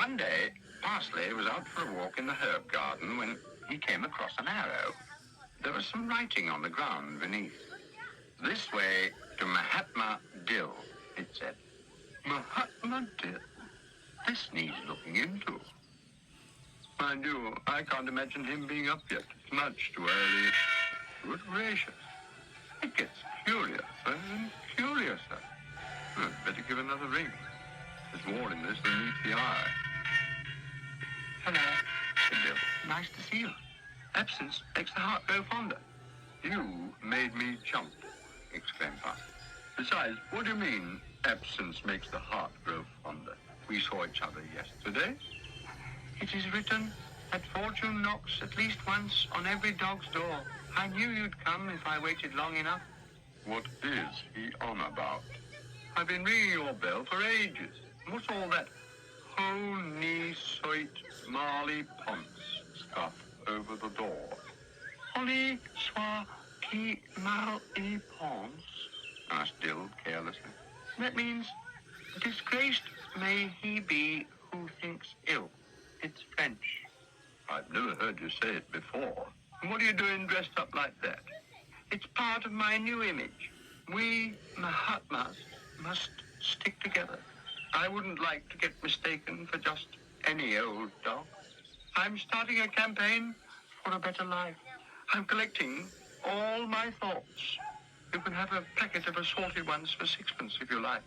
One day, Parsley was out for a walk in the herb garden when he came across an arrow. There was some writing on the ground beneath. "This way to Mahatma Dill," it said. Mahatma Dill? This needs looking into. Mind you, I can't imagine him being up yet. It's much too early. Good gracious. It gets curiouser and curiouser. Better give another ring. There's more in this than meets the eye. Hello, said Dill. Nice to see you. Absence makes the heart grow fonder. You made me jump, exclaimed Parsley. Besides, what do you mean, absence makes the heart grow fonder? We saw each other yesterday. It is written that fortune knocks at least once on every dog's door. I knew you'd come if I waited long enough. What is he on about? I've been ringing your bell for ages. What's all that Honey Soit Marley Ponce stuff over the door? Holly Soit Qui Marley Ponce? Asked Dill carelessly. That means, disgraced may he be who thinks ill. It's French. I've never heard you say it before. What are you doing dressed up like that? It's part of my new image. We Mahatmas must stick together. I wouldn't like to get mistaken for just any old dog. I'm starting a campaign for a better life. I'm collecting all my thoughts. You can have a packet of assorted ones for 6pence if you like.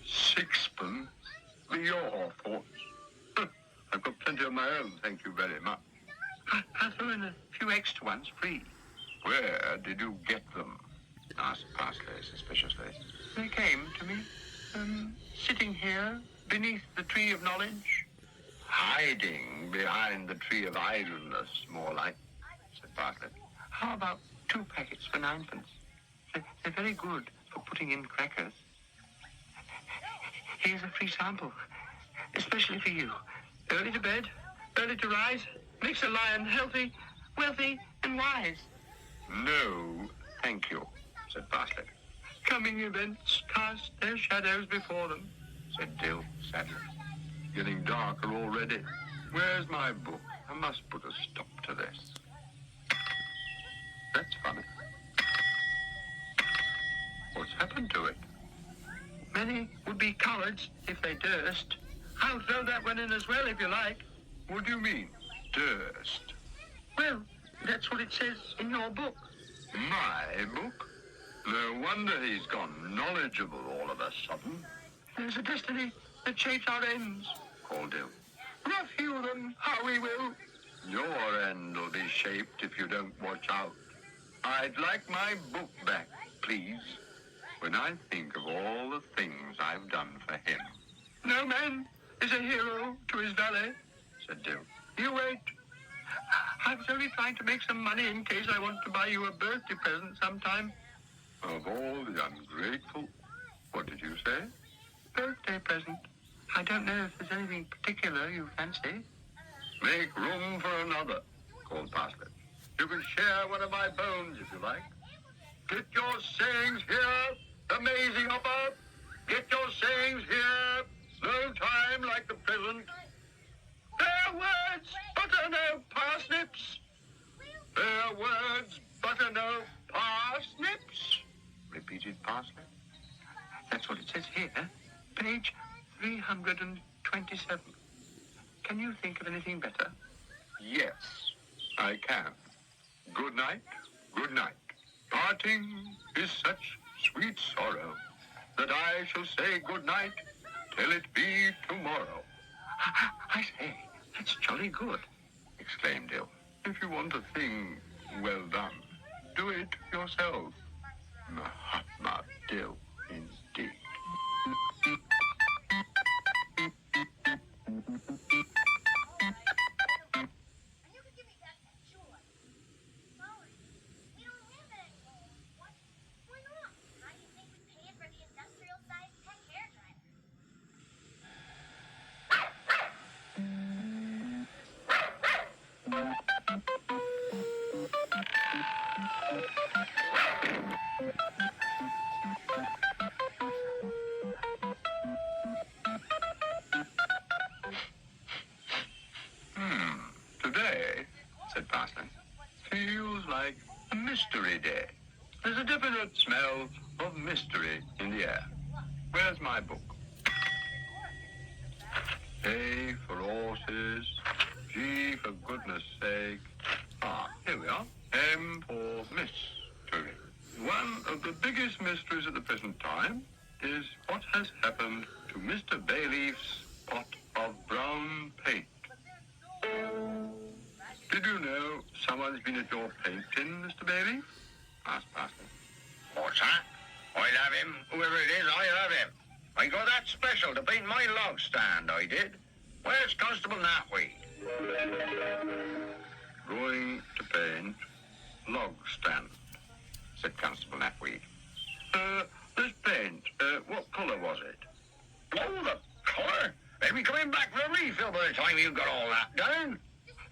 6pence? For your thoughts? I've got plenty of my own, thank you very much. I'll throw in a few extra ones free. Where did you get them? Asked Parsley suspiciously. They came to me, sitting here beneath the tree of knowledge. Hiding behind the tree of idleness, more like, said Parsley. How about 2 packets for 9pence? They're very good for putting in crackers. Here's a free sample, especially for you. Early to bed, early to rise, makes a lion healthy, wealthy, and wise. No, thank you, said Parsley. Coming events cast their shadows before them, said Dill sadly. Getting darker already. Where's my book? I must put a stop to this. That's funny. What's happened to it? Many would be cowards if they durst. I'll throw that one in as well if you like. What do you mean, durst? Well, that's what it says in your book. My book? No wonder he's gone knowledgeable all of a sudden. There's a destiny that shapes our ends, called Dill. Rough hew them how we will. Your end will be shaped if you don't watch out. I'd like my book back, please, when I think of all the things I've done for him. No man is a hero to his valet, said Dill. You wait. I was only trying to make some money in case I want to buy you a birthday present sometime. Of all the ungrateful... What did you say? Birthday present. I don't know if there's anything particular you fancy. Make room for another, called Parsley. You can share one of my bones if you like. Get your sayings here, amazing upper. Get your sayings here, no time like the present. Fair words, butter no parsnips. Fair words, butter no parsnips, repeated Parsley. That's what it says here, page 327. Can you think of anything better? Yes, I can. Good night, good night. Parting is such sweet sorrow that I shall say good night till it be tomorrow. I say, that's jolly good, exclaimed Dill. If you want a thing well done, do it yourself. Mahatma Dill, indeed. Parsons. Feels like a mystery day. There's a definite smell of mystery in the air. Where's my book? A for horses, G for goodness sake. Ah, here we are. M for mystery. One of the biggest mysteries at the present time is what has happened to Mr. Bayleaf's pot of brown paint. Did you know someone's been at your painting, Mr. Bayleaf? Asked Pastor. What's that? I'll have him. Whoever it is, I'll have him. I got that special to paint my log stand, I did. Where's Constable Natweed? Going to paint log stand, said Constable Natweed. This paint, what colour was it? Oh, the colour? They'll be coming back for a refill by the time you've got all that done.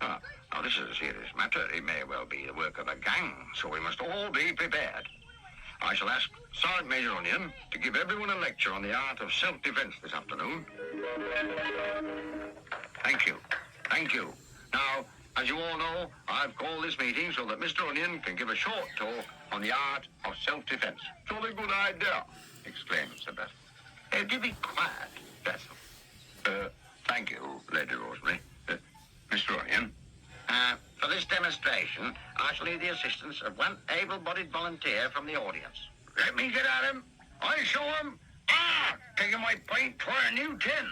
Now, this is a serious matter. It may well be the work of a gang, so we must all be prepared. I shall ask Sergeant Major Onion to give everyone a lecture on the art of self-defense this afternoon. Thank you. Thank you. Now, as you all know, I've called this meeting so that Mr. Onion can give a short talk on the art of self-defense. Jolly good idea, exclaimed Sir Basil. Do be quiet, Basil. Thank you, Lady Rosemary. Mr. Onion. For this demonstration, I shall need the assistance of one able-bodied volunteer from the audience. Let me get at him. I show him. Taking my paint to a new tin.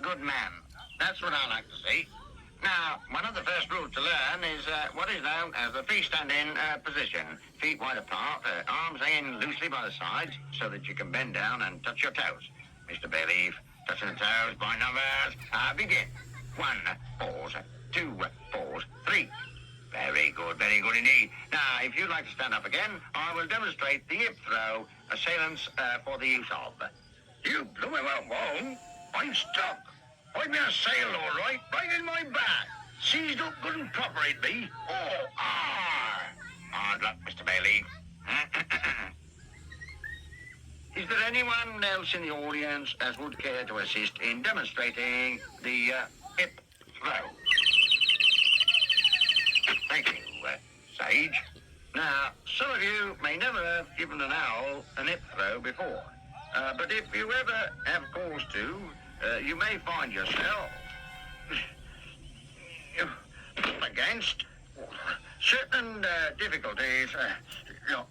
Good man. That's what I like to see. Now, one of the first rules to learn is what is known as the freestanding position. Feet wide apart, arms hanging loosely by the sides so that you can bend down and touch your toes. Mr. Bayleaf, touching the toes by numbers. Begin. 1, pause. 2, pause. 3. Very good indeed. Now, if you'd like to stand up again, I will demonstrate the hip throw assailants for the use of. You blew him out, won't? I'm stuck. I've been assailed, all right in my back. Seized up good and proper, it be. Hard luck, Mr. Bailey. Is there anyone else in the audience as would care to assist in demonstrating the hip throw? Thank you, Sage. Now, some of you may never have given an owl an hip throw before. But if you ever have cause to, you may find yourself up against certain difficulties,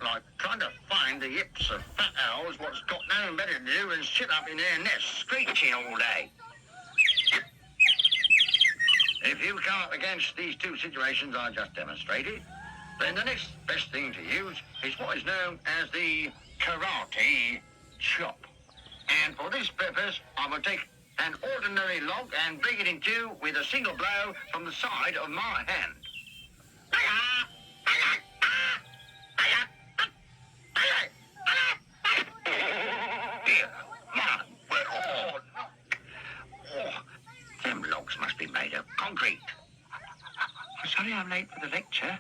like trying to find the hips of fat owls what's got nothing better to do than sit up in their nests screeching all day. If you come up against these two situations I just demonstrated, then the next best thing to use is what is known as the karate chop. And for this purpose, I will take an ordinary log and break it in two with a single blow from the side of my hand. Dear man, we're all... them logs must be made of concrete. I'm sorry I'm late for the lecture.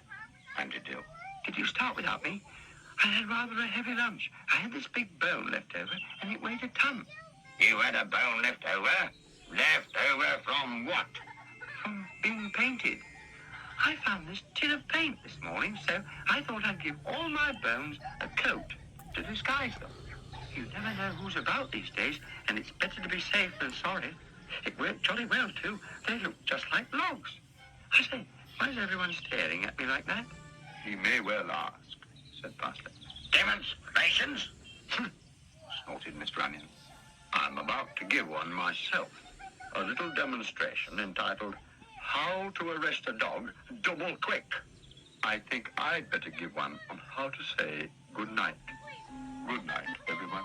And to do. Did you start without me? I had rather a heavy lunch. I had this big bone left over, and it weighed a ton. You had a bone left over? Left over from what? From being painted. I found this tin of paint this morning, so I thought I'd give all my bones a coat to disguise them. You never know who's about these days, and it's better to be safe than sorry. It worked jolly well, too. They look just like logs. I say, why is everyone staring at me like that? He may well ask, said Parsley. Demonstrations? Snorted Mr. Onion. I'm about to give one myself. A little demonstration entitled, How to Arrest a Dog Double Quick. I think I'd better give one on how to say good night. Good night, everyone.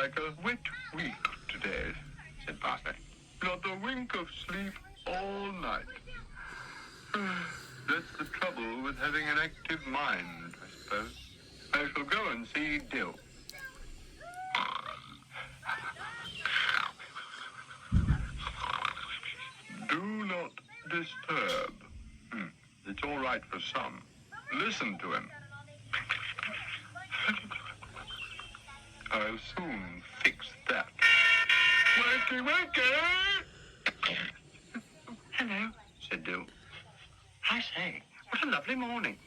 like a wet week today, said Parsley. Not a wink of sleep all night. That's the trouble with having an active mind, I suppose. I shall go and see Dill. Do not disturb. It's all right for some. Listen to him. I'll soon fix that. Wakey, wakey! Hello, said Dill. I say, what a lovely morning.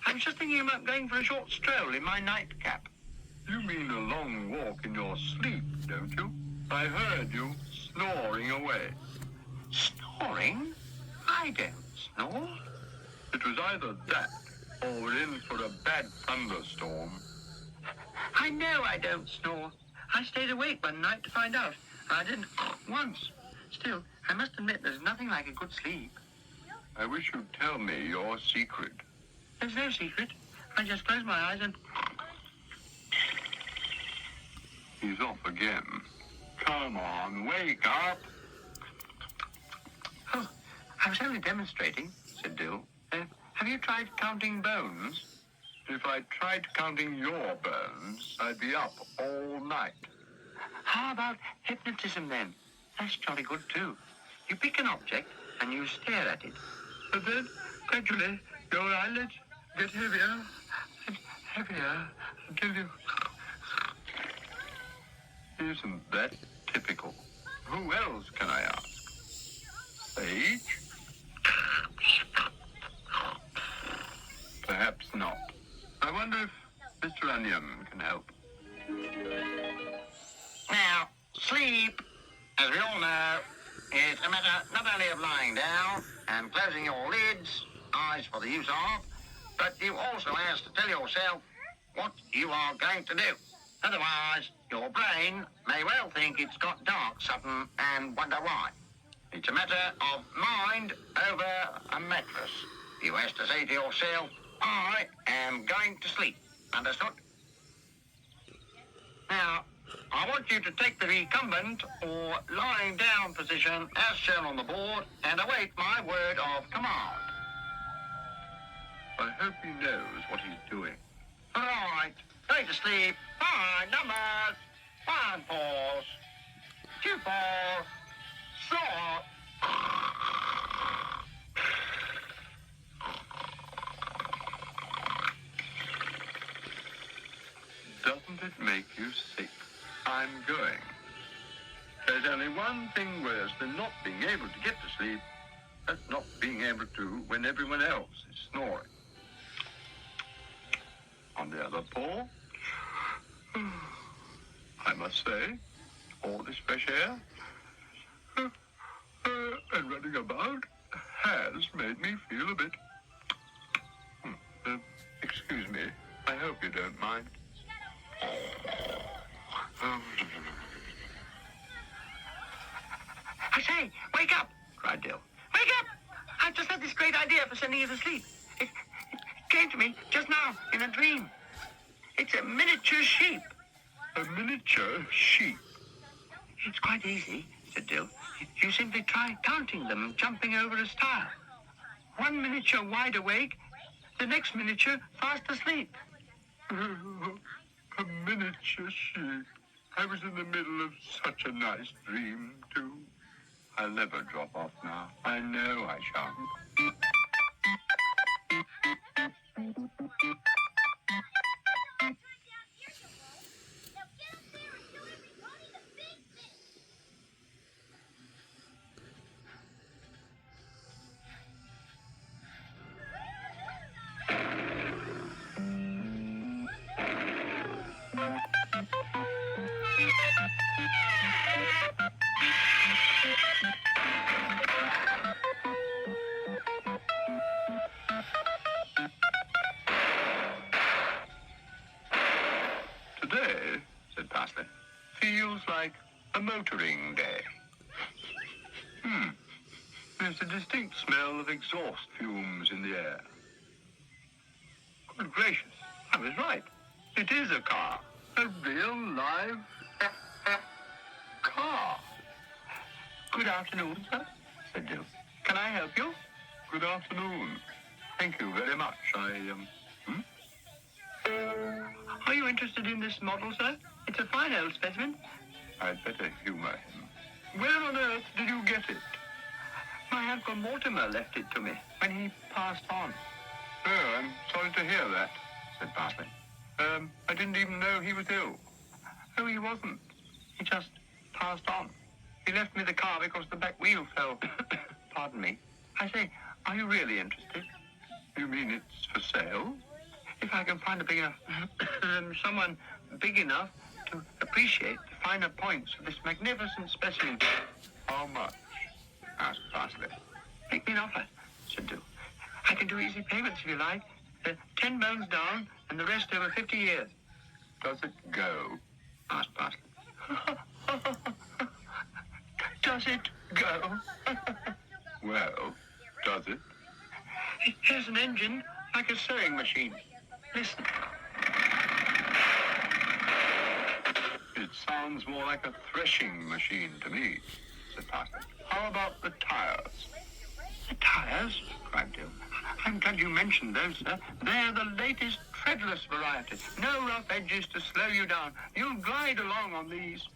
I was just thinking about going for a short stroll in my nightcap. You mean a long walk in your sleep, don't you? I heard you snoring away. Snoring? I don't snore. It was either that or we're in for a bad thunderstorm. I know I don't snore. I stayed awake one night to find out. I didn't once. Still, I must admit there's nothing like a good sleep. I wish you'd tell me your secret. There's no secret. I just close my eyes and... He's off again. Come on, wake up. Oh, I was only demonstrating, said Dill. Have you tried counting bones? If I tried counting your bones, I'd be up all night. How about hypnotism then? That's jolly good too. You pick an object and you stare at it. But then, gradually, your eyelids get heavier and heavier until you... Isn't that typical? Who else can I ask? Sage? Perhaps not. I wonder if Mr. Onion can help. Now, sleep, as we all know, is a matter not only of lying down and closing your lids, eyes for the use of, but you also have to tell yourself what you are going to do. Otherwise, your brain may well think it's got dark something and wonder why. It's a matter of mind over a mattress. You have to say to yourself, I am going to sleep. Understood? Now, I want you to take the recumbent or lying down position as shown on the board and await my word of command. I hope he knows what he's doing. All right, going to sleep. 5 numbers. 1 pause. 2 pause. Stop. Doesn't it make you sick? I'm going. There's only one thing worse than not being able to get to sleep. That's not being able to when everyone else is snoring. On the other paw, I must say, all this fresh air and running about has made me feel a bit... excuse me, I hope you don't mind. I say, wake up, cried Dill. Wake up! I've just had this great idea for sending you to sleep. It came to me just now in a dream. It's a miniature sheep. A miniature sheep? It's quite easy, said Dill. You simply try counting them jumping over a stile. One miniature wide awake, the next miniature fast asleep. A miniature sheep. I was in the middle of such a nice dream, too. I'll never drop off now. I know I shan't. Today, said Parsley, feels like a motoring day. There's a distinct smell of exhaust fumes in the air. Good gracious, I was right. It is a car. A real, live, Car. Good afternoon, sir, said Dill. Can I help you? Good afternoon. Thank you very much. Are you interested in this model, sir? It's a fine old specimen. I'd better humor him. Where on earth did you get it? My Uncle Mortimer left it to me when he passed on. Oh, I'm sorry to hear that, said Parsley. I didn't even know he was ill. Oh, he wasn't. He just passed on. He left me the car because the back wheel fell. Pardon me. I say, are you really interested? You mean it's for sale? If I can find a big enough, someone big enough to appreciate the finer points of this magnificent specimen. How much? Asked Parsley. Make me an offer, said Dill. I can do easy payments if you like. 10 bones down and the rest over 50 years. Does it go? Asked Parsley. Does it go? Well, does it? Here's an engine like a sewing machine. Listen. It sounds more like a threshing machine to me, said Parsley. How about the tires? The tires? Cried Dill. I'm glad you mentioned those, sir. They're the latest treadless variety. No rough edges to slow you down. You'll glide along on these.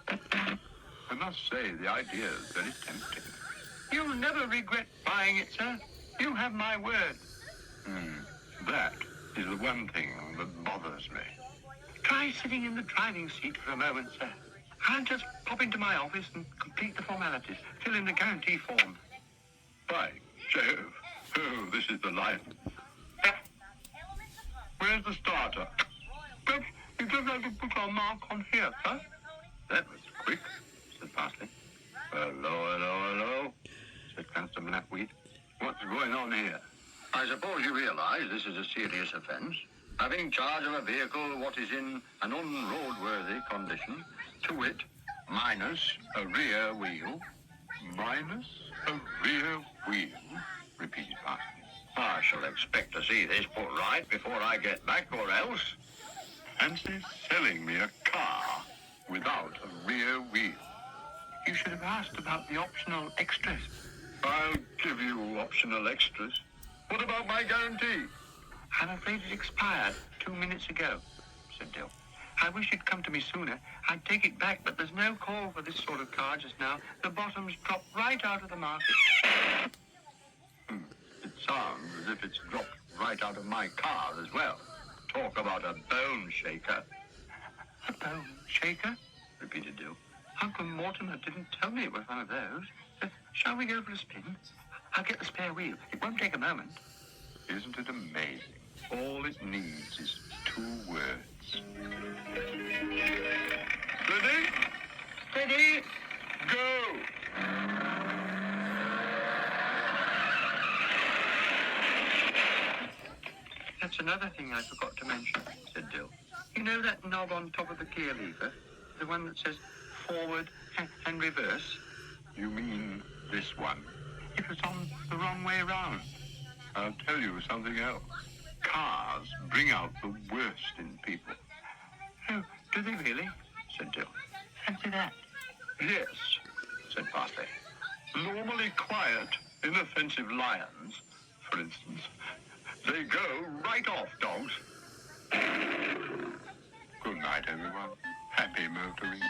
I must say, the idea is very tempting. You'll never regret buying it, sir. You have my word. That is the one thing that bothers me. Try sitting in the driving seat for a moment, sir. I'll just pop into my office and complete the formalities. Fill in the guarantee form. By Jove. Oh, this is the life. Where's the starter? Well, you just have to put our mark on here, sir. That was quick, said Parsley. Hello, said Constable Napweed. What's going on here? I suppose you realize this is a serious offence. Having charge of a vehicle what is in an unroadworthy condition, to wit, minus a rear wheel. Minus a rear wheel, repeated Parsley. I shall expect to see this put right before I get back, or else. Fancy selling me a car without a rear wheel. You should have asked about the optional extras. I'll give you optional extras. What about my guarantee? I'm afraid it expired 2 minutes ago, said Dill. I wish you'd come to me sooner. I'd take it back, but there's no call for this sort of car just now. The bottom's dropped right out of the market. It sounds as if it's dropped right out of my car as well. Talk about a bone shaker. A bone shaker? Repeated Dill. Uncle Mortimer didn't tell me it was one of those. Shall we go for a spin? I'll get the spare wheel. It won't take a moment. Isn't it amazing? All it needs is 2 words. Ready? Steady, go! That's another thing I forgot to mention, said Dill. You know that knob on top of the gear lever? The one that says forward and reverse? You mean this one? It was on the wrong way round. I'll tell you something else. Cars bring out the worst in people. Oh, do they really? Said Dill. Fancy that. Yes, said Parsley. Normally quiet, inoffensive lions, for instance, they go right off, dogs. Good night, everyone. Happy motoring.